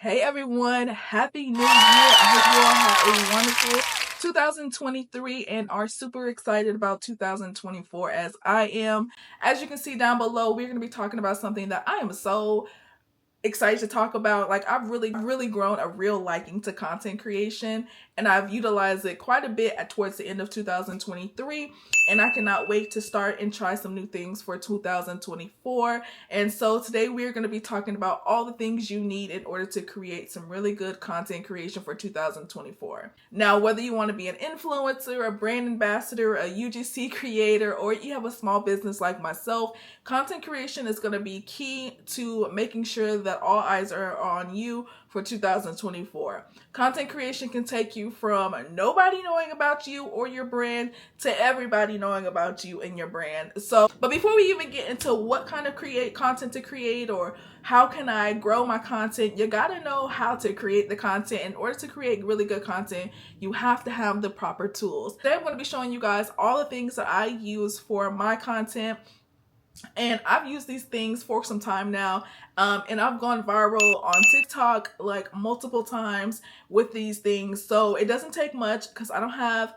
Hey everyone, happy new year. I hope you all have a wonderful 2023 and are super excited about 2024 as I am. As you can see down below, we're going to be talking about something that I am so excited to talk about. Like, I've really grown a real liking to content creation, and I've utilized it quite a bit towards the end of 2023, and I cannot wait to start and try some new things for 2024. And so today we're going to be talking about all the things you need in order to create some really good content creation for 2024. Now, whether you want to be an influencer, a brand ambassador, a UGC creator, or you have a small business like myself, content creation is going to be key to making sure that all eyes are on you for 2024. Content creation can take you from nobody knowing about you or your brand to everybody knowing about you and your brand. But before we even get into what kind of content to create or how can I grow my content, you gotta know how to create the content. In order to create really good content, you have to have the proper tools. Today I'm going to be showing you guys all the things that I use for my content. And I've used these things for some time now, and I've gone viral on TikTok like multiple times with these things. So it doesn't take much because I don't have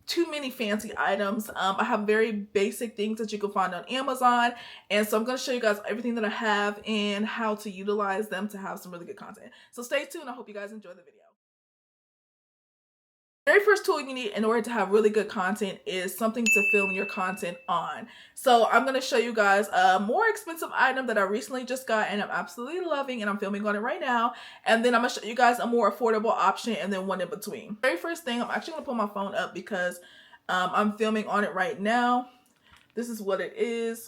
too many fancy items. I have very basic things that you can find on Amazon, and so I'm going to show you guys everything that I have and how to utilize them to have some really good content. So stay tuned. I hope you guys enjoy the video. The very first tool you need in order to have really good content is something to film your content on. So I'm going to show you guys a more expensive item that I recently just got and I'm absolutely loving, and I'm filming on it right now. And then I'm going to show you guys a more affordable option and then one in between. The very first thing, I'm actually going to pull my phone up because I'm filming on it right now. This is what it is.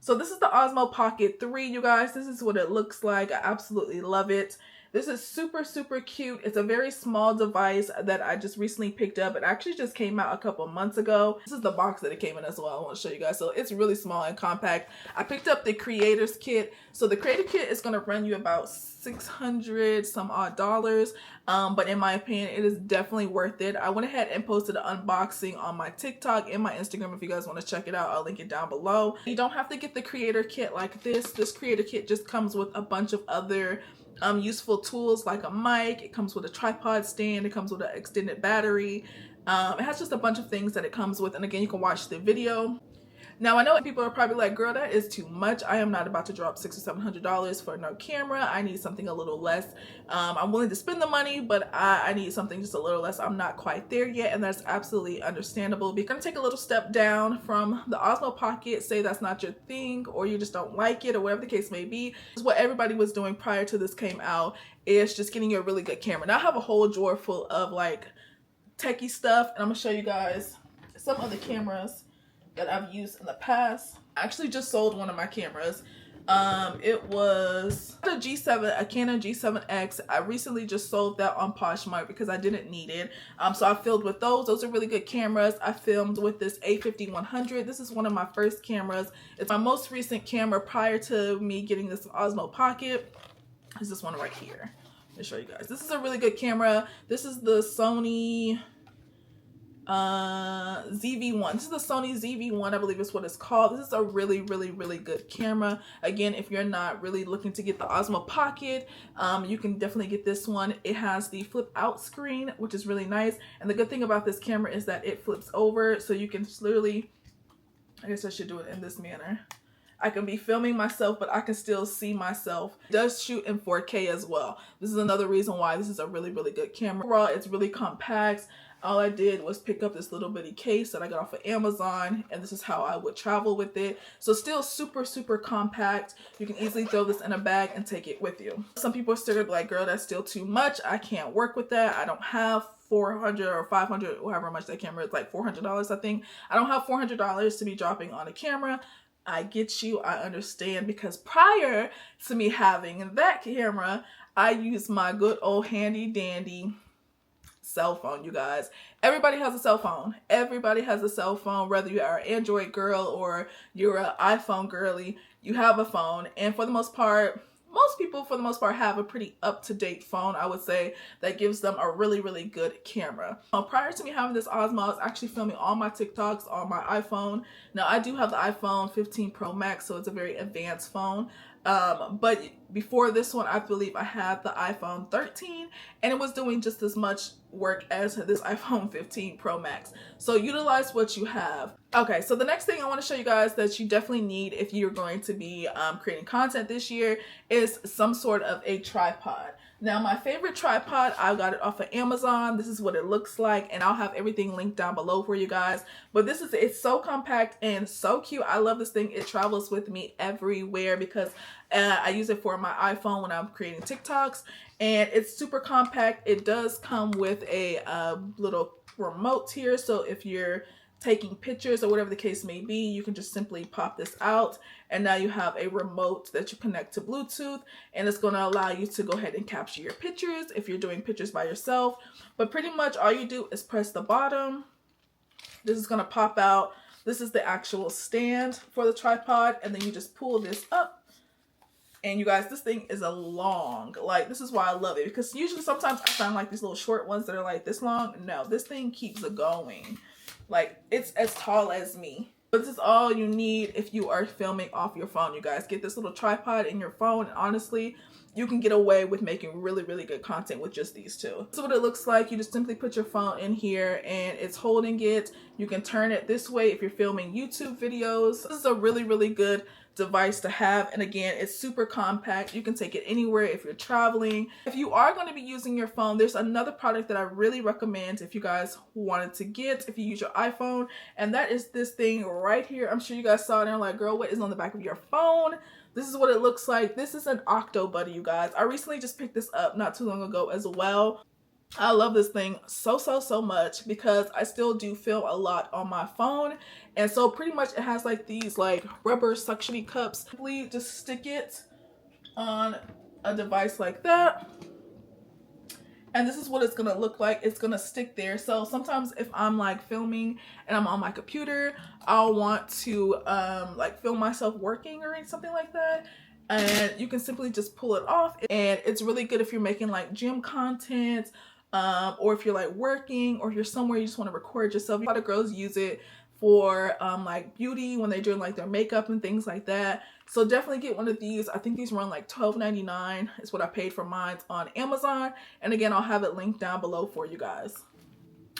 So this is the Osmo Pocket 3, you guys. This is what it looks like. I absolutely love it. This is super cute. It's a very small device that I just recently picked up. It actually just came out a couple months ago. This is the box that it came in as well. I want to show you guys. So it's really small and compact. I picked up the creator's kit. So the creator kit is going to run you about $600 some odd, but in my opinion it is definitely worth it. I went ahead and posted an unboxing on my TikTok and my Instagram. If you guys want to check it out, I'll link it down below. You don't have to get the creator kit like this. This creator kit just comes with a bunch of other useful tools like a mic. It comes with a tripod stand. It comes with an extended battery. It has just a bunch of things that it comes with, and again, you can watch the video. Now, I know people are probably like, girl, that is too much. I am not about to drop $600 or $700 for no camera. I need something a little less. I'm willing to spend the money, but I need something just a little less. I'm not quite there yet, and that's absolutely understandable. We're going to take a little step down from the Osmo Pocket. Say that's not your thing, or you just don't like it, or whatever the case may be. What everybody was doing prior to this came out is just getting you a really good camera. Now, I have a whole drawer full of like techie stuff, and I'm going to show you guys some of the cameras that I've used in the past. I actually just sold one of my cameras. It was a Canon G7X. I recently just sold that on Poshmark because I didn't need it. So I filmed with those. Those are really good cameras. I filmed with this A5100. This is one of my first cameras. It's my most recent camera prior to me getting this Osmo Pocket. Is this one right here. Let me show you guys. This is a really good camera. This is the Sony ZV-1. This is the Sony ZV-1, I believe is what it's called. This is a really good camera. Again, if you're not really looking to get the Osmo Pocket, you can definitely get this one. It has the flip out screen, which is really nice, and the good thing about this camera is that it flips over, so you can literally, I guess I should do it in this manner. I can be filming myself, but I can still see myself. It does shoot in 4K as well. This is another reason why this is a really good camera. Overall, it's really compact. All I did was pick up this little bitty case that I got off of Amazon, and this is how I would travel with it. So still super compact. You can easily throw this in a bag and take it with you. Some people are still gonna be like, girl, that's still too much. I can't work with that. I don't have $400 or $500, however much that camera is, like $400, I think. I don't have $400 to be dropping on a camera. I get you, I understand, because prior to me having that camera, I used my good old handy dandy cell phone, you guys. Everybody has a cell phone. Everybody has a cell phone, whether you are an Android girl or you're an iPhone girly, you have a phone. And for the most part, most people for the most part have a pretty up-to-date phone, I would say, that gives them a really good camera. Prior to me having this Osmo, I was actually filming all my TikToks on my iPhone. Now I do have the iPhone 15 Pro Max, so it's a very advanced phone. But before this one, I believe I had the iPhone 13 and it was doing just as much work as this iPhone 15 Pro Max. So utilize what you have. Okay, so the next thing I want to show you guys that you definitely need if you're going to be creating content this year is some sort of a tripod. Now, my favorite tripod, I got it off of Amazon. This is what it looks like, and I'll have everything linked down below for you guys. But it's so compact and so cute. I love this thing. It travels with me everywhere because I use it for my iPhone when I'm creating TikToks, and it's super compact. It does come with a little remote here, so if you're taking pictures or whatever the case may be, you can just simply pop this out, and now you have a remote that you connect to Bluetooth, and it's going to allow you to go ahead and capture your pictures if you're doing pictures by yourself. But pretty much all you do is press the bottom. This is going to pop out. This is the actual stand for the tripod, and then you just pull this up. And you guys, this thing is a long, like, this is why I love it, because usually sometimes I find like these little short ones that are like this long. No, this thing keeps it going. Like, it's as tall as me. This is all you need if you are filming off your phone, you guys. Get this little tripod in your phone, and honestly, you can get away with making really, really good content with just these two. This is what it looks like. You just simply put your phone in here and it's holding it. You can turn it this way if you're filming YouTube videos. This is a really, really good device to have, and again, it's super compact. You can take it anywhere if you're traveling. If you are going to be using your phone, there's another product that I really recommend if you guys wanted to get if you use your iPhone, and that is this thing right here. I'm sure you guys saw it and are like, girl, what is on the back of your phone? This is what it looks like. This is an Octo Buddy, you guys. I recently just picked this up not too long ago as well. I love this thing so much because I still do film a lot on my phone, and so pretty much it has like these like rubber suction-y cups. Simply just stick it on a device like that, and this is what it's gonna look like. It's gonna stick there. So sometimes if I'm like filming and I'm on my computer, I'll want to like film myself working or something like that, and you can simply just pull it off. And it's really good if you're making like gym content, or if you're like working, or if you're somewhere you just want to record yourself. A lot of girls use it for like beauty when they're doing like their makeup and things like that. So definitely get one of these. I think these run like $12.99 is what I paid for mine on Amazon. And again, I'll have it linked down below for you guys.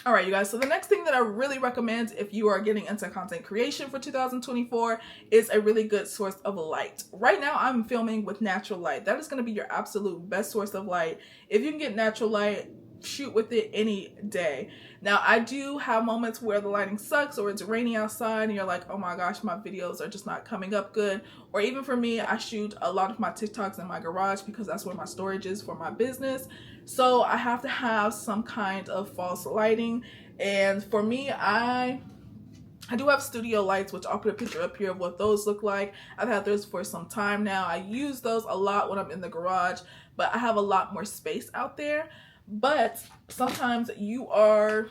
All right, you guys, so the next thing that I really recommend if you are getting into content creation for 2024 is a really good source of light. Right now, I'm filming with natural light. That is going to be your absolute best source of light. If you can get natural light, shoot with it any day. Now, I do have moments where the lighting sucks or it's raining outside and you're like, oh my gosh, my videos are just not coming up good. Or even for me, I shoot a lot of my TikToks in my garage because that's where my storage is for my business. So I have to have some kind of false lighting. And for me, I do have studio lights, which I'll put a picture up here of what those look like. I've had those for some time now. I use those a lot when I'm in the garage, but I have a lot more space out there. But sometimes you are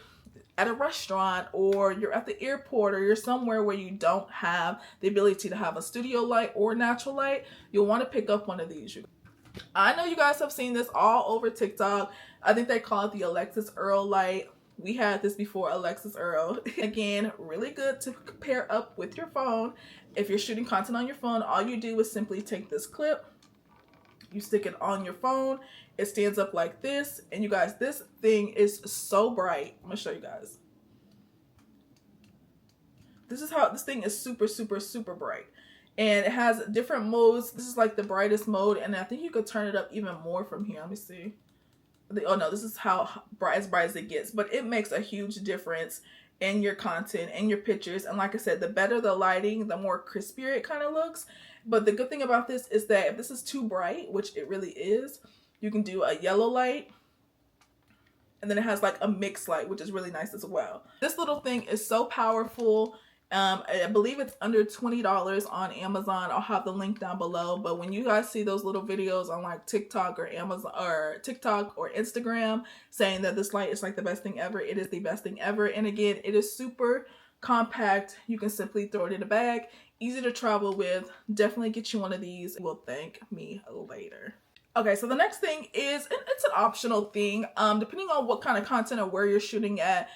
at a restaurant, or you're at the airport, or you're somewhere where you don't have the ability to have a studio light or natural light. You'll want to pick up one of these. I know you guys have seen this all over TikTok. I think they call it the 𝗙𝘃𝑥𝑖ℎ𝑥 light. We had this before, 𝗙𝘃𝑥𝑖ℎ𝑥. Again, really good to pair up with your phone. If you're shooting content on your phone, all you do is simply take this clip, you stick it on your phone, it stands up like this, and you guys, this thing is so bright. I'm gonna show you guys. This is how this thing is super bright, and it has different modes. This is like the brightest mode, and I think you could turn it up even more from here. Let me see. Oh no, this is how bright as it gets, but it makes a huge difference in your content and your pictures. And like I said, the better the lighting, the more crispier it kind of looks. But the good thing about this is that if this is too bright, which it really is, you can do a yellow light, and then it has like a mixed light, which is really nice as well. This little thing is so powerful. I believe it's under $20 on Amazon. I'll have the link down below. But when you guys see those little videos on like TikTok or Amazon or TikTok or Instagram saying that this light is like the best thing ever, it is the best thing ever. And again, it is super compact. You can simply throw it in a bag, easy to travel with. Definitely get you one of these. You will thank me later. Okay, so the next thing is, it's an optional thing. Depending on what kind of content or where you're shooting at,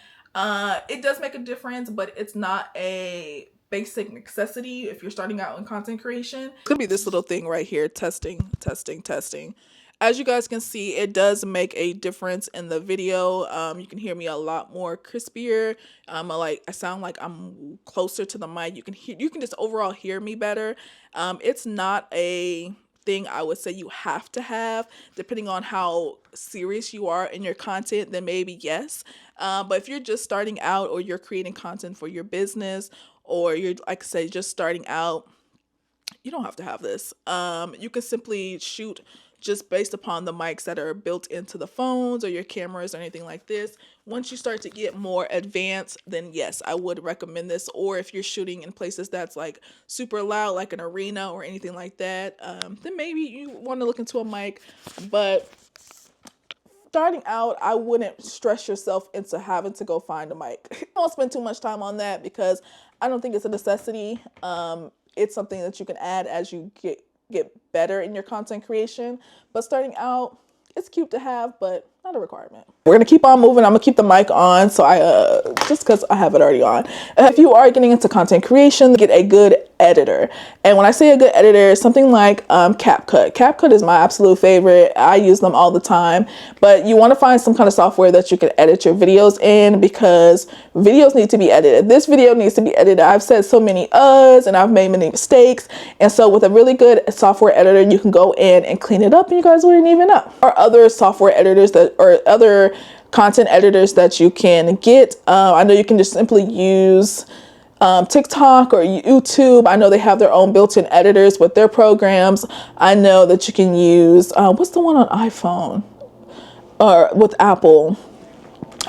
it does make a difference, but it's not a basic necessity if you're starting out in content creation. Could be this little thing right here, testing, testing, testing. As you guys can see, it does make a difference in the video. You can hear me a lot more crispier. I sound like I'm closer to the mic. You can just overall hear me better. It's not a thing I would say you have to have. Depending on how serious you are in your content, then maybe yes. But if you're just starting out, or you're creating content for your business, or you're, like I say, just starting out, you don't have to have this. You can simply shoot just based upon the mics that are built into the phones or your cameras or anything like this. Once you start to get more advanced, then yes, I would recommend this. Or if you're shooting in places that's like super loud, like an arena or anything like that, then maybe you want to look into a mic. But starting out, I wouldn't stress yourself into having to go find a mic. Don't spend too much time on that, because I don't think it's a necessity. It's something that you can add as you get better in your content creation. But starting out, it's cute to have, but not a requirement. We're gonna keep on moving. I'm gonna keep the mic on, so just because I have it already on. If you are getting into content creation, get a good editor. And when I say a good editor, something like CapCut. CapCut is my absolute favorite. I use them all the time. But you want to find some kind of software that you can edit your videos in, because videos need to be edited. This video needs to be edited. I've said so many uhs and I've made many mistakes. And so with a really good software editor, you can go in and clean it up and you guys wouldn't even know. Or other software editors or other content editors that you can get. I know you can just simply use TikTok or YouTube. I know they have their own built-in editors with their programs. I know that you can use, what's the one on iPhone or with Apple?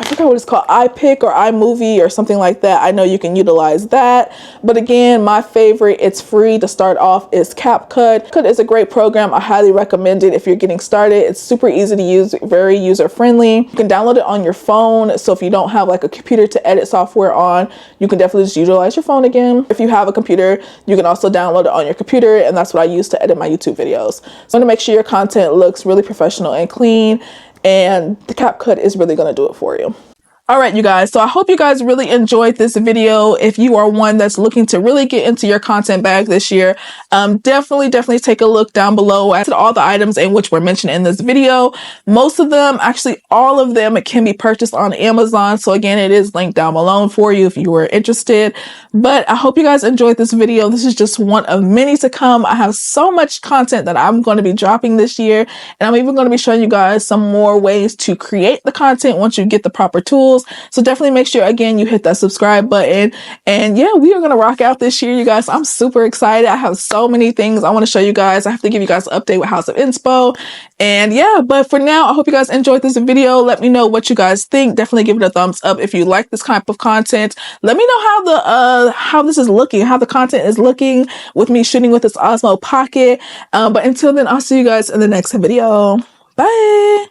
I forgot what it's called, iPic or iMovie or something like that. I know you can utilize that. But again, my favorite, it's free to start off, is CapCut. CapCut is a great program. I highly recommend it if you're getting started. It's super easy to use, very user-friendly. You can download it on your phone. So if you don't have like a computer to edit software on, you can definitely just utilize your phone again. If you have a computer, you can also download it on your computer, and that's what I use to edit my YouTube videos. So to make sure your content looks really professional and clean, and the CapCut is really going to do it for you. All right, you guys. So I hope you guys really enjoyed this video. If you are one that's looking to really get into your content bag this year, definitely take a look down below at all the items in which were mentioned in this video. Most of them, actually all of them, it can be purchased on Amazon. So again, it is linked down below for you if you were interested. But I hope you guys enjoyed this video. This is just one of many to come. I have so much content that I'm going to be dropping this year. And I'm even going to be showing you guys some more ways to create the content once you get the proper tools. So definitely make sure, again, you hit that subscribe button. And yeah, we are going to rock out this year, you guys. I'm super excited. I have so many things I want to show you guys. I have to give you guys an update with House of Inspo. And yeah, but for now, I hope you guys enjoyed this video. Let me know what you guys think. Definitely give it a thumbs up if you like this type of content. Let me know how this is looking, how the content is looking with me shooting with this Osmo Pocket. But until then, I'll see you guys in the next video. Bye.